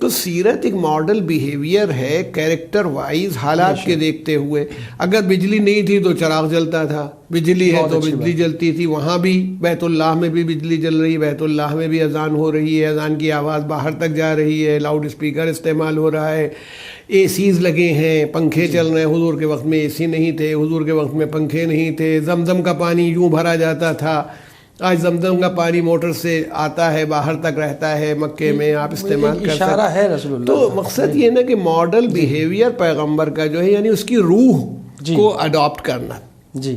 تو سیرت ایک ماڈل بیہیویئر ہے کیریکٹر وائز حالات کے دیکھتے ہوئے. اگر بجلی نہیں تھی تو چراغ جلتا تھا, بجلی ہے تو بجلی جلتی تھی. وہاں بھی بیت اللہ میں بھی بجلی جل رہی ہے, بیت اللہ میں بھی اذان ہو رہی ہے, اذان کی آواز باہر تک جا رہی ہے, لاؤڈ اسپیکر استعمال ہو رہا ہے, اے سیز لگے ہیں, پنکھے چل رہے ہیں. حضور کے وقت میں اے سی نہیں تھے, حضور کے وقت میں پنکھے نہیں تھے. زمزم کا پانی یوں بھرا جاتا تھا, آج زمزم کا پانی موٹر سے آتا ہے, باہر تک رہتا ہے, مکے میں آپ استعمال کر اشارہ ہے رسول اللہ. تو مقصد یہ نا کہ ماڈل بیہیویئر پیغمبر کا جو ہے, یعنی اس کی روح کو اڈاپٹ کرنا. جی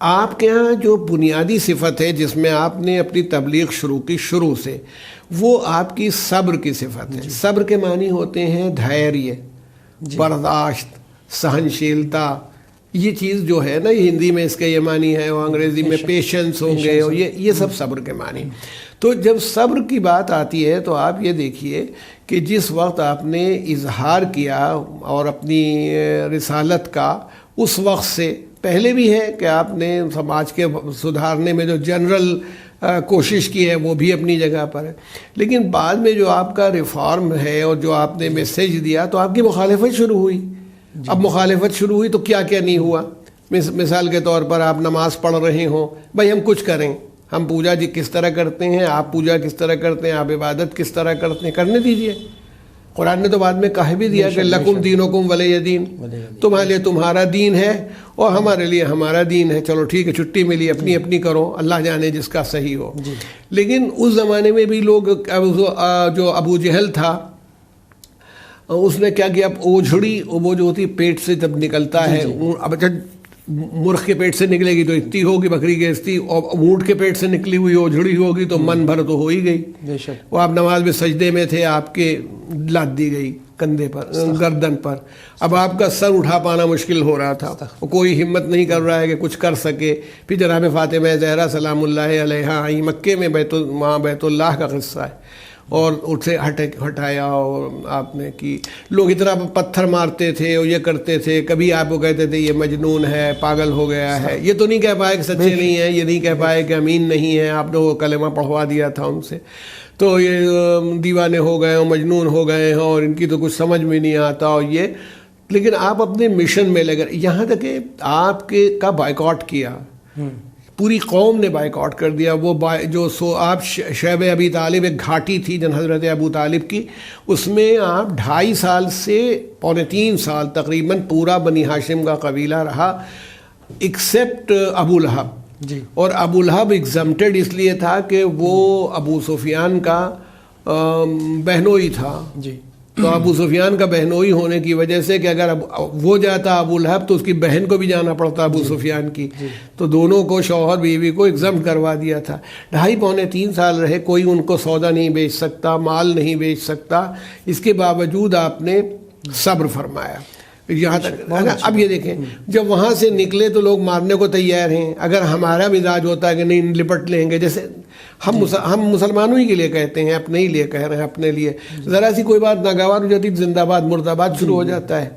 آپ کے ہاں جو بنیادی صفت ہے جس میں آپ نے اپنی تبلیغ شروع کی شروع سے, وہ آپ کی صبر کی صفت ہے. صبر کے معنی ہوتے ہیں دھیریہ, برداشت, سہنشیلتا. یہ چیز جو ہے نا, یہ ہندی میں اس کا یہ معنی ہے, اور انگریزی میں پیشنس ہوں گے, اور یہ سب صبر کے معنی. تو جب صبر کی بات آتی ہے تو آپ یہ دیکھیے کہ جس وقت آپ نے اظہار کیا اور اپنی رسالت کا, اس وقت سے پہلے بھی ہے کہ آپ نے سماج کے سدھارنے میں جو جنرل کوشش کی ہے وہ بھی اپنی جگہ پر ہے, لیکن بعد میں جو آپ کا ریفارم ہے اور جو آپ نے میسیج دیا تو آپ کی مخالفت شروع ہوئی. اب مخالفت شروع ہوئی تو کیا کیا نہیں ہوا. مثال کے طور پر آپ نماز پڑھ رہے ہوں, بھائی ہم کچھ کریں, ہم پوجا جی کس طرح کرتے ہیں, آپ پوجا کس طرح کرتے ہیں, آپ عبادت کس طرح کرتے ہیں, کرنے دیجئے. قرآن نے تو بعد میں کہہ بھی دیا کہ لکم دینکم ولی دین, تمہارے لیے تمہارا دین ہے اور ہمارے لیے ہمارا دین ہے. چلو ٹھیک ہے, چھٹی ملی, اپنی اپنی کرو, اللہ جانے جس کا صحیح ہو. لیکن اس زمانے میں بھی لوگ, جو ابو جہل تھا, اس نے کیا کیا, اوجھڑی, وہ جو ہوتی پیٹ سے جب نکلتا ہے, اب مرغ کے پیٹ سے نکلے گی تو اتنی ہوگی, بکری کے اتنی, اور اونٹ کے پیٹ سے نکلی ہوئی اوجھڑی ہوگی تو من بھر تو ہو ہی گئی. وہ آپ نماز میں سجدے میں تھے, آپ کے لاد دی گئی کندھے پر, گردن پر. اب آپ کا سر اٹھا پانا مشکل ہو رہا تھا, کوئی ہمت نہیں کر رہا ہے کہ کچھ کر سکے. پھر جناب فاطمہ زہرا سلام اللہ علیہا آئی, مکے میں وہاں بیت اللہ کا قصہ ہے, اور اسے ہٹایا اور آپ نے کی. لوگ اتنا پتھر مارتے تھے اور یہ کرتے تھے, کبھی آپ کو کہتے تھے یہ مجنون ہے, پاگل ہو گیا ہے. یہ تو نہیں کہہ پائے کہ سچے نہیں ہیں, یہ نہیں کہہ پائے کہ امین نہیں ہیں, آپ نے وہ کلمہ پڑھوا دیا تھا ان سے. تو یہ دیوانے ہو گئے اور مجنون ہو گئے ہیں اور ان کی تو کچھ سمجھ میں نہیں آتا, اور یہ. لیکن آپ اپنے مشن میں لگے, یہاں تک کہ آپ کے کا بائیکاٹ کیا, پوری قوم نے بائیکاٹ کر دیا. وہ جو آپ شیب ابی طالب, ایک گھاٹی تھی جن حضرت ابو طالب کی, اس میں آپ 2.5 سال سے 2.25 سال تقریباً پورا بنی ہاشم کا قبیلہ رہا, ایکسیپٹ ابو لہب. اور ابو لہب ایگزمپٹڈ اس لیے تھا کہ وہ ابو سفیان کا بہنوئی تھا. تو ابو سفیان کا بہنوئی ہونے کی وجہ سے کہ اگر وہ جاتا ابو لہب تو اس کی بہن کو بھی جانا پڑتا ابو سفیان کی, تو دونوں کو, شوہر بیوی کو ایگزمپٹ کروا دیا تھا. 2.5-3 سال رہے, کوئی ان کو سودا نہیں بیچ سکتا, مال نہیں بیچ سکتا. اس کے باوجود آپ نے صبر فرمایا یہاں تک. اب یہ دیکھیں, جب وہاں سے نکلے تو لوگ مارنے کو تیار ہیں. اگر ہمارا مزاج ہوتا ہے کہ نہیں لپٹ لیں گے, جیسے ہم مسلمانوں ہی کے لیے کہتے ہیں, اپنے ہی لیے کہہ رہے ہیں, اپنے لیے ذرا سی کوئی بات ناگوار ہو جاتی, زندہ باد مرد آباد شروع ہو جاتا ہے.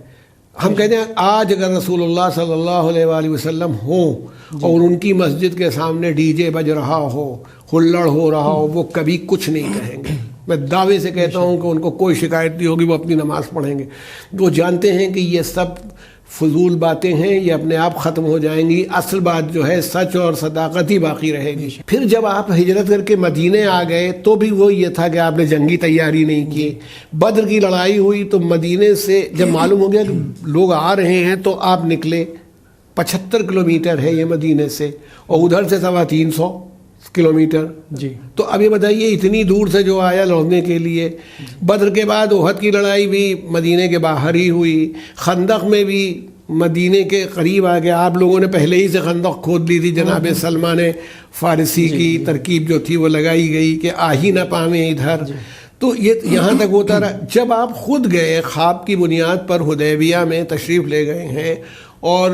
ہم کہتے ہیں آج اگر رسول اللہ صلی اللہ علیہ وآلہ وسلم ہوں اور ان کی مسجد کے سامنے ڈی جے بج رہا ہو, ہلڑ ہو رہا ہو, وہ کبھی کچھ نہیں کہیں گے. میں دعوے سے کہتا ہوں کہ ان کو کوئی شکایت نہیں ہوگی, وہ اپنی نماز پڑھیں گے. وہ جانتے ہیں کہ یہ سب فضول باتیں ہیں, یہ اپنے آپ ختم ہو جائیں گی. اصل بات جو ہے سچ اور صداقت ہی باقی رہے گی. پھر جب آپ ہجرت کر کے مدینے آ گئے تو بھی وہ یہ تھا کہ آپ نے جنگی تیاری نہیں کی. بدر کی لڑائی ہوئی تو مدینے سے جب معلوم ہو گیا کہ لوگ آ رہے ہیں تو آپ نکلے. 75 کلومیٹر ہے یہ مدینے سے, اور ادھر سے 350 کلومیٹر. تو اب یہ بتائیے اتنی دور سے جو آیا لڑنے کے لیے. بدر کے بعد احد کی لڑائی بھی مدینے کے باہر ہی ہوئی. خندق میں بھی مدینے کے قریب آ گیا. آپ لوگوں نے پہلے ہی سے خندق کھود لی تھی, جناب سلمان فارسی کی ترکیب جو تھی وہ لگائی گئی کہ آ ہی نہ پاویں ادھر. تو یہ یہاں تک ہوتا رہا. جب آپ خود گئے, خواب کی بنیاد پر حدیبیہ میں تشریف لے گئے ہیں اور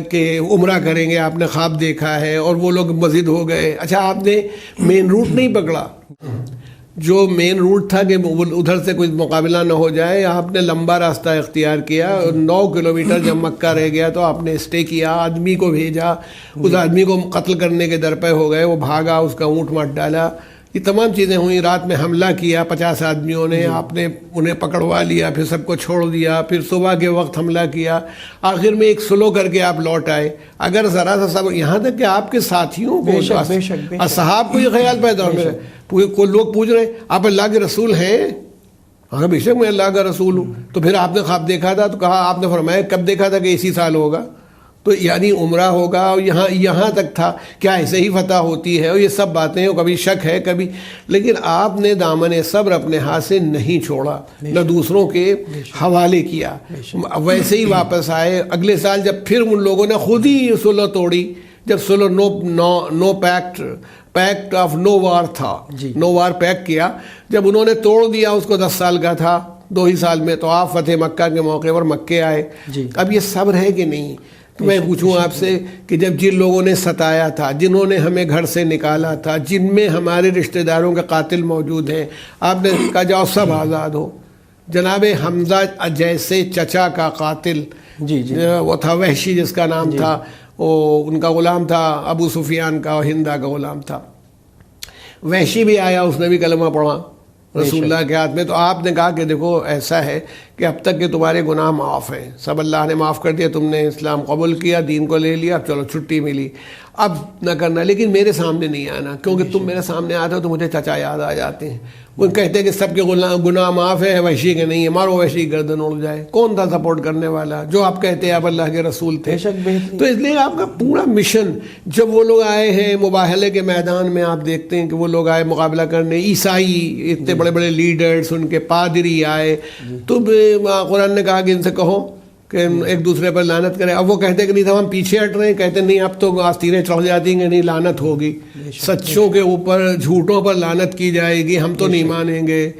کہ عمرہ کریں گے, آپ نے خواب دیکھا ہے, اور وہ لوگ مزید ہو گئے. اچھا, آپ نے مین روٹ نہیں پکڑا, جو مین روٹ تھا کہ ادھر سے کوئی مقابلہ نہ ہو جائے, آپ نے لمبا راستہ اختیار کیا. 9 کلومیٹر جب مکہ رہ گیا تو آپ نے اسٹے کیا, آدمی کو بھیجا, اس آدمی کو قتل کرنے کے درپے ہو گئے, وہ بھاگا, اس کا اونٹ مار ڈالا. یہ تمام چیزیں ہوئیں. رات میں حملہ کیا 50 آدمیوں نے, آپ نے انہیں پکڑوا لیا, پھر سب کو چھوڑ دیا, پھر صبح کے وقت حملہ کیا, آخر میں ایک سلو کر کے آپ لوٹ آئے. اگر ذرا سا سب, یہاں تک کہ آپ کے ساتھیوں کو, اصحاب کو یہ خیال پیدا ہونے لگا, کوئی لوگ پوچھ رہے آپ اللہ کے رسول ہیں؟ ہاں بے شک میں اللہ کا رسول ہوں. تو پھر آپ نے خواب دیکھا تھا؟ تو کہا, آپ نے فرمایا کب دیکھا تھا کہ اسی سال ہوگا, تو یعنی عمرہ ہوگا, اور یہاں تک تھا, کیا ایسے ہی فتح ہوتی ہے؟ اور یہ سب باتیں, کبھی شک ہے کبھی, لیکن آپ نے دامن صبر اپنے ہاتھ سے نہیں چھوڑا, نہ دوسروں کے حوالے کیا, ویسے ہی واپس آئے. اگلے سال جب پھر ان لوگوں نے خود ہی صلح توڑی, جب صلح نو پیکٹ آف نو وار تھا, نو وار پیکٹ کیا, جب انہوں نے توڑ دیا, اس کو 10 سال کا تھا, 2 ہی سال میں, تو آپ فتح مکہ کے موقع پر مکے آئے. اب یہ صبر ہے کہ نہیں؟ تو میں پوچھوں آپ سے کہ جب جن لوگوں نے ستایا تھا, جنہوں نے ہمیں گھر سے نکالا تھا, جن میں ہمارے رشتہ داروں کے قاتل موجود ہیں, آپ نے کہا جاؤ سب آزاد ہو. جناب حمزہ جیسے چچا کا قاتل, وہ تھا وحشی جس کا نام تھا, وہ ان کا غلام تھا ابو سفیان کا, اور ہندا کا غلام تھا. وحشی بھی آیا, اس نے بھی کلمہ پڑھا رسول اللہ کے ہاتھ میں. تو آپ نے کہا کہ دیکھو ایسا ہے کہ اب تک کہ تمہارے گناہ معاف ہیں, سب اللہ نے معاف کر دیا, تم نے اسلام قبول کیا, دین کو لے لیا, اب چلو چھٹی ملی, اب نہ کرنا, لیکن میرے سامنے نہیں آنا, کیونکہ تم میرے سامنے آتے ہو تو مجھے چچا یاد آ جاتے ہیں. وہ کہتے ہیں کہ سب کے گناہ معاف ہے, وحشی کے نہیں ہے, مارو وحشی گردن اڑ جائے. کون تھا سپورٹ کرنے والا؟ جو آپ کہتے ہیں آپ اللہ کے رسول تھے. تو اس لیے آپ کا پورا مشن, جب وہ لوگ آئے ہیں مباہلے کے میدان میں, آپ دیکھتے ہیں کہ وہ لوگ آئے مقابلہ کرنے, عیسائی اتنے بڑے بڑے لیڈرز, ان کے پادری آئے, تو قرآن نے کہا کہ ان سے کہو کہ ایک دوسرے پر لعنت کریں. اب وہ کہتے ہیں کہ نہیں ہم پیچھے ہٹ رہے ہیں, کہتے نہیں اب تو آستینیں چڑھ جاتی ہیں, نہیں لعنت ہوگی, سچوں کے اوپر جھوٹوں پر لعنت کی جائے گی, ہم تو نہیں مانیں گے.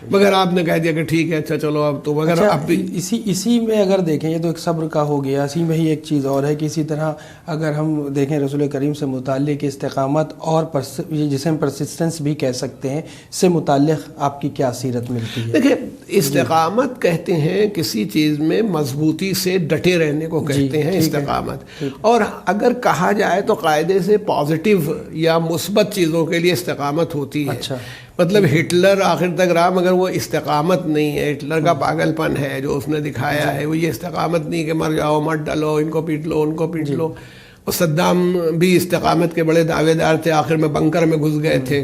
مگر آپ نے کہہ دیا کہ ٹھیک ہے, اچھا چلو اب تو. مگر اب اسی میں اگر دیکھیں, یہ تو ایک صبر کا ہو گیا, اسی میں ہی ایک چیز اور ہے کہ اسی طرح اگر ہم دیکھیں رسول کریم سے متعلق استقامت اور جسے ہم پرسسٹنس بھی کہہ سکتے ہیں, سے متعلق آپ کی کیا سیرت ملتی ہے؟ دیکھیں استقامت کہتے ہیں کسی چیز میں مضبوطی سے ڈٹے رہنے کو کہتے ہیں استقامت. اور اگر کہا جائے تو قاعدے سے پازیٹیو یا مثبت چیزوں کے لیے استقامت ہوتی ہے. مطلب ہٹلر آخر تک رہا, مگر وہ استقامت نہیں ہے, ہٹلر کا پاگل پن ہے جو اس نے دکھایا ہے, وہ یہ استقامت نہیں کہ مر جاؤ, مت ڈالو, ان کو پیٹ لو, ان کو پیٹ لو. اور صدام بھی استقامت کے بڑے دعوے دار تھے, آخر میں بنکر میں گھس گئے تھے,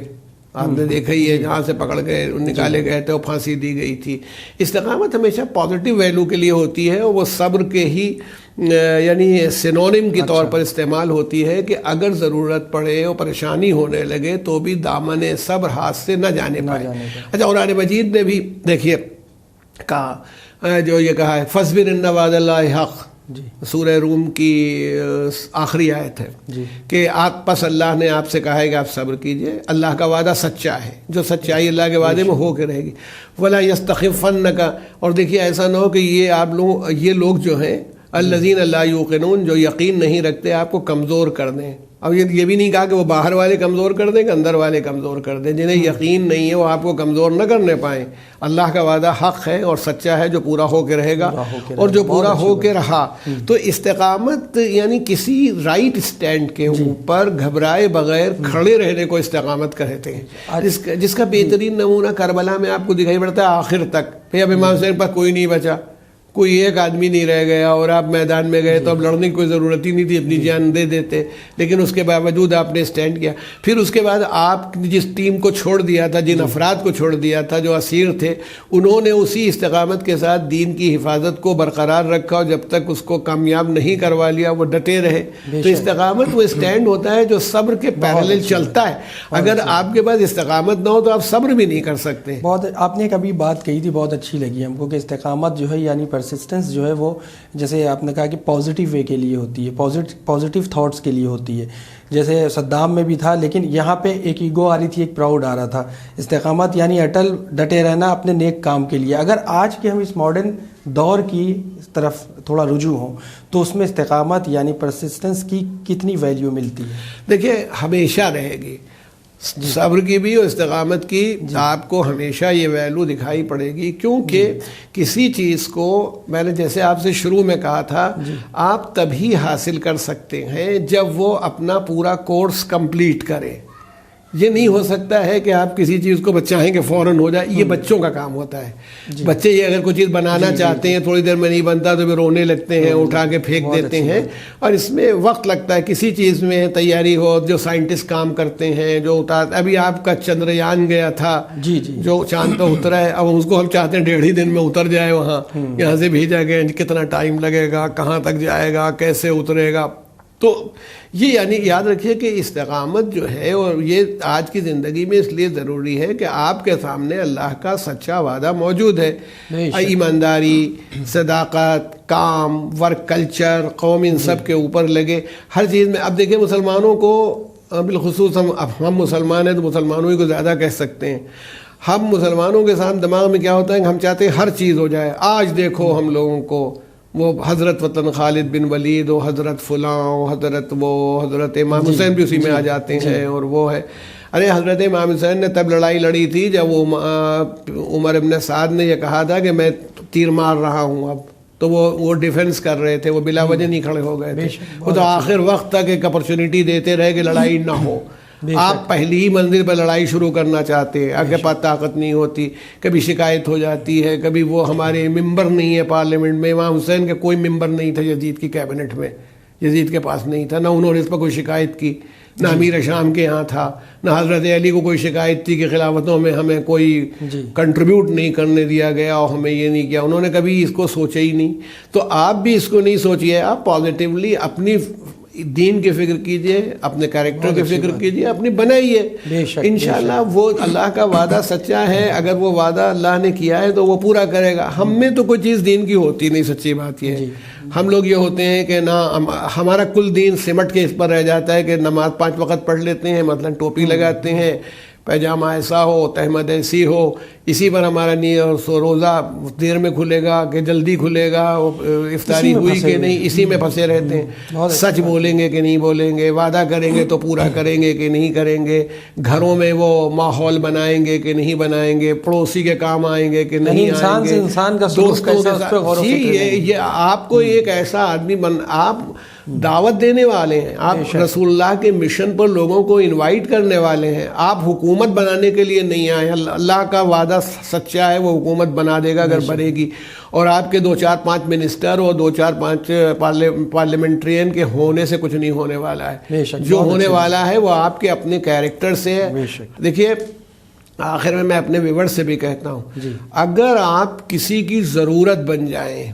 آپ نے دیکھا ہی ہے, جہاں سے پکڑ کے نکالے گئے تھے, وہ پھانسی دی گئی تھی. استقامت ہمیشہ پازیٹیو ویلو کے لیے ہوتی ہے, اور وہ صبر کے ہی یعنی سینونیم کے طور پر استعمال ہوتی ہے کہ اگر ضرورت پڑے اور پریشانی ہونے لگے تو بھی دامن صبر ہاتھ سے نہ جانے پائے. اچھا قرآن مجید نے بھی دیکھیے کہا, جو یہ کہا ہے فاصبر ان وعد اللہ حق, سورہ روم کی آخری آیت ہے کہ آپ پس اللہ نے آپ سے کہا ہے کہ آپ صبر کیجئے, اللہ کا وعدہ سچا ہے, جو سچائی اللہ کے وعدے میں ہو کے رہے گی. ولا یستخفنک, اور دیکھیے ایسا نہ ہو کہ یہ لوگ جو ہیں الذین لا یوقنون, جو یقین نہیں رکھتے, آپ کو کمزور کر دیں. اب یہ بھی نہیں کہا کہ وہ باہر والے کمزور کر دیں کہ اندر والے کمزور کر دیں, جنہیں یقین نہیں ہے وہ آپ کو کمزور نہ کرنے پائیں. اللہ کا وعدہ حق ہے اور سچا ہے, جو پورا ہو کے رہے گا, اور جو پورا ہو کے رہا. تو استقامت یعنی کسی رائٹ اسٹینڈ کے اوپر گھبرائے بغیر کھڑے رہنے کو استقامت کہتے ہیں, جس کا بہترین نمونہ کربلا میں آپ کو دکھائی پڑتا ہے آخر تک. پھر اب امام حسین پر کوئی نہیں بچا, کوئی ایک آدمی نہیں رہ گیا, اور آپ میدان میں گئے تو اب لڑنے کی کوئی ضرورت ہی نہیں تھی, اپنی جان دے دیتے, لیکن اس کے باوجود آپ نے اسٹینڈ کیا. پھر اس کے بعد آپ جس ٹیم کو چھوڑ دیا تھا, جن افراد کو چھوڑ دیا تھا جو اسیر تھے, انہوں نے اسی استقامت کے ساتھ دین کی حفاظت کو برقرار رکھا, اور جب تک اس کو کامیاب نہیں کروا لیا وہ ڈٹے رہے. تو استقامت وہ اسٹینڈ ہوتا ہے جو صبر کے پیرالل چلتا ہے. اگر آپ کے پاس استقامت نہ ہو تو آپ صبر بھی نہیں کر سکتے. بہت آپ نے کبھی بات کہی تھی, بہت اچھی لگی ہم کو, کہ استقامت جو ہے یعنی پرسسٹنس جو ہے وہ جیسے آپ نے کہا کہ پازیٹیو وے کے لیے ہوتی ہے, پازیٹیو تھاٹس کے لیے ہوتی ہے. جیسے صدام میں بھی تھا, لیکن یہاں پہ ایک ایگو آ رہی تھی, ایک پراؤڈ آ رہا تھا. استقامت یعنی اٹل ڈٹے رہنا اپنے نیک کام کے لیے. اگر آج کے ہم اس ماڈرن دور کی طرف تھوڑا رجوع ہوں تو اس میں استقامت یعنی پرسسٹنس کی کتنی ویلیو ملتی ہے؟ دیکھیے ہمیشہ رہے گی, صبر کی بھی اور استقامت کی آپ کو ہمیشہ یہ ویلو دکھائی پڑے گی, کیونکہ کسی چیز کو میں نے جیسے آپ سے شروع میں کہا تھا, آپ تبھی حاصل کر سکتے ہیں جب وہ اپنا پورا کورس کمپلیٹ کرے. یہ نہیں ہو سکتا ہے کہ آپ کسی چیز کو چاہیں کہ فوراً ہو جائے. یہ بچوں کا کام ہوتا ہے. بچے یہ اگر کوئی چیز بنانا چاہتے ہیں, تھوڑی دیر میں نہیں بنتا تو پھر رونے لگتے ہیں, اٹھا کے پھینک دیتے ہیں, اور اس میں وقت لگتا ہے. کسی چیز میں تیاری ہو, جو سائنٹسٹ کام کرتے ہیں, جو ابھی آپ کا چندریان گیا تھا جو چاند پہ اترا ہے, اب اس کو ہم چاہتے ہیں 1.5 دن میں اتر جائے وہاں, یہاں سے بھیجا گیا, کتنا ٹائم لگے گا, کہاں تک جائے گا, کیسے اترے گا. تو یہ یعنی یاد رکھیے کہ استقامت جو ہے, اور یہ آج کی زندگی میں اس لیے ضروری ہے کہ آپ کے سامنے اللہ کا سچا وعدہ موجود ہے. ایمانداری, صداقت, کام, ورک کلچر, قوم, ان سب کے اوپر لگے ہر چیز میں. اب دیکھیں مسلمانوں کو بالخصوص ہم مسلمان ہیں تو مسلمانوں ہی کو زیادہ کہہ سکتے ہیں. ہم مسلمانوں کے ساتھ دماغ میں کیا ہوتا ہے کہ ہم چاہتے ہیں ہر چیز ہو جائے. آج دیکھو ہم لوگوں کو وہ حضرت وطن خالد بن ولید, وہ حضرت فلاں, حضرت امام حسین بھی اسی میں آ جاتے ہیں, اور وہ ہے. ارے حضرت امام حسین نے تب لڑائی لڑی تھی جب عمر ابن سعد نے یہ کہا تھا کہ میں تیر مار رہا ہوں اب, تو وہ ڈیفنس کر رہے تھے, وہ بلا وجہ نہیں کھڑے ہو گئے تھے. وہ تو آخر وقت تک ایک اپرچونٹی دیتے رہے کہ لڑائی نہ ہو. آپ پہلی ہی منزل پر لڑائی شروع کرنا چاہتے ہیں, آپ کے پاس طاقت نہیں ہوتی, کبھی شکایت ہو جاتی ہے, کبھی وہ ہمارے ممبر نہیں ہے پارلیمنٹ میں. امام حسین کے کوئی ممبر نہیں تھا یزید کی کیبنٹ میں, یزید کے پاس نہیں تھا, نہ انہوں نے اس پر کوئی شکایت کی, نہ امیر شام کے یہاں تھا, نہ حضرت علی کو کوئی شکایت تھی کہ خلافتوں میں ہمیں کوئی کنٹریبیوٹ نہیں کرنے دیا گیا اور ہمیں یہ نہیں کیا. انہوں نے کبھی اس کو سوچا ہی نہیں. تو آپ بھی اس کو نہیں سوچیے, آپ پازیٹیولی اپنی دین کی فکر کیجئے, اپنے کیریکٹر کی فکر کیجئے, اپنی بنائیے. انشاءاللہ وہ اللہ کا وعدہ سچا ہے. اگر وہ وعدہ اللہ نے کیا ہے تو وہ پورا کرے گا. ہم میں تو کوئی چیز دین کی ہوتی نہیں, سچی بات یہ ہے. ہم لوگ یہ ہوتے ہیں کہ نہ ہمارا کل دین سمٹ کے اس پر رہ جاتا ہے کہ نماز 5 وقت پڑھ لیتے ہیں, مثلا ٹوپی لگاتے ہیں, پیجامہ ایسا ہو, تہمت ایسی ہو, اسی پر ہمارا روزہ دیر میں کھلے گا کہ جلدی کھلے گا, افطاری ہوئی کہ نہیں, اسی میں پھنسے رہتے ہیں. سچ بولیں گے کہ نہیں بولیں گے, وعدہ کریں گے تو پورا کریں گے کہ نہیں کریں گے, گھروں میں وہ ماحول بنائیں گے کہ نہیں بنائیں گے, پڑوسی کے کام آئیں گے کہ نہیں آئیں گے, دوستوں کے ساتھ. یہ آپ کو ایک ایسا آدمی آپ دعوت دینے والے ہیں, آپ رسول اللہ کے مشن پر لوگوں کو انوائٹ کرنے والے ہیں. آپ حکومت بنانے کے لیے نہیں آئے. اللہ کا وعدہ سچا ہے, وہ حکومت بنا دے گا اگر بنے گی. اور آپ کے 2-4-5 منسٹر اور 2-4-5 پارلیمنٹرین کے ہونے سے کچھ نہیں ہونے والا ہے. جو ہونے والا ہے وہ آپ کے اپنے کیریکٹر سے ہے. دیکھیے آخر میں اپنے ویور سے بھی کہتا ہوں, اگر آپ کسی کی ضرورت بن جائیں,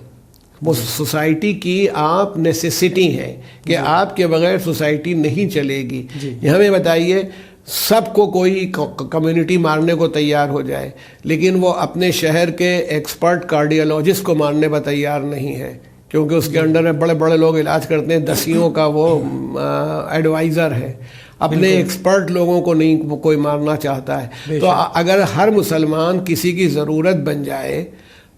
وہ سوسائٹی کی آپ نیسیسٹی ہیں کہ آپ کے بغیر سوسائٹی نہیں چلے گی. ہمیں بتائیے, سب کو کوئی کمیونٹی مارنے کو تیار ہو جائے, لیکن وہ اپنے شہر کے ایکسپرٹ کارڈیالوجسٹ کو مارنے پر تیار نہیں ہے, کیونکہ اس کے انڈر میں بڑے بڑے لوگ علاج کرتے ہیں, دسیوں کا وہ ایڈوائزر ہے. اپنے ایکسپرٹ لوگوں کو نہیں کوئی مارنا چاہتا ہے. تو اگر ہر مسلمان کسی کی ضرورت بن جائے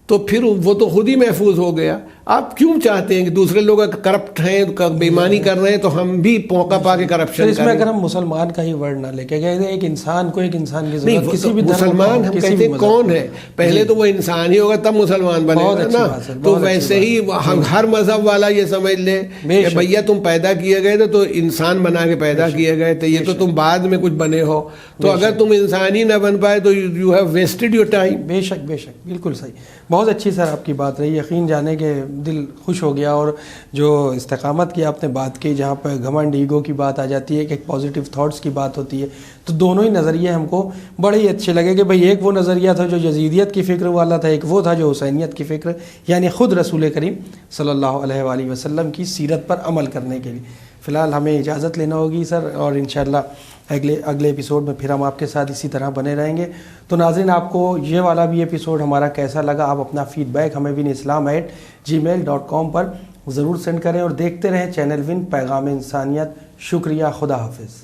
تو پھر وہ تو خود ہی محفوظ ہو گیا. آپ کیوں چاہتے ہیں کہ دوسرے لوگ کرپٹ ہیں, بےایمانی کر رہے ہیں, تو ہم بھی موقع پا کے کرپشن کریں. اس میں اگر ہم مسلمان کا ہی ورڈ نہ لے کے کہتے ہیں ایک انسان کو, ایک انسان کی ضرورت, کسی بھی مسلمان ہم کہتے ہیں کون ہے, پہلے تو وہ انسان ہی ہوگا تب مسلمان بنے گا نا. تو ویسے ہی ہر مذہب والا یہ سمجھ لے کہ بھیا تم پیدا کیے گئے تھے تو انسان بنا کے پیدا کیے گئے تھے, یہ تو تم بعد میں کچھ بنے ہو. تو اگر تم انسان ہی نہ بن پائے تو you have wasted your time. بے شک بے شک, بالکل صحیح. بہت اچھی سر آپ کی بات رہی, یقین جانے کے دل خوش ہو گیا. اور جو استقامت کی آپ نے بات کی, جہاں پہ گھمنڈ ایگو کی بات آ جاتی ہے, کہ ایک پازیٹیو تھاٹس کی بات ہوتی ہے, تو دونوں ہی نظریے ہم کو بڑے ہی اچھے لگے. کہ بھئی ایک وہ نظریہ تھا جو یزیدیت کی فکر والا تھا, ایک وہ تھا جو حسینیت کی فکر, یعنی خود رسول کریم صلی اللہ علیہ وآلہ وسلم کی سیرت پر عمل کرنے کے لیے. فی الحال ہمیں اجازت لینا ہوگی سر, اور انشاءاللہ اگلے ایپیسوڈ میں پھر ہم آپ کے ساتھ اسی طرح بنے رہیں گے. تو ناظرین, آپ کو یہ والا بھی ایپیسوڈ ہمارا کیسا لگا, آپ اپنا فیڈ بیک ہمیں winislam@gmail.com پر ضرور سینڈ کریں, اور دیکھتے رہیں چینل ون پیغام انسانیت. شکریہ, خدا حافظ.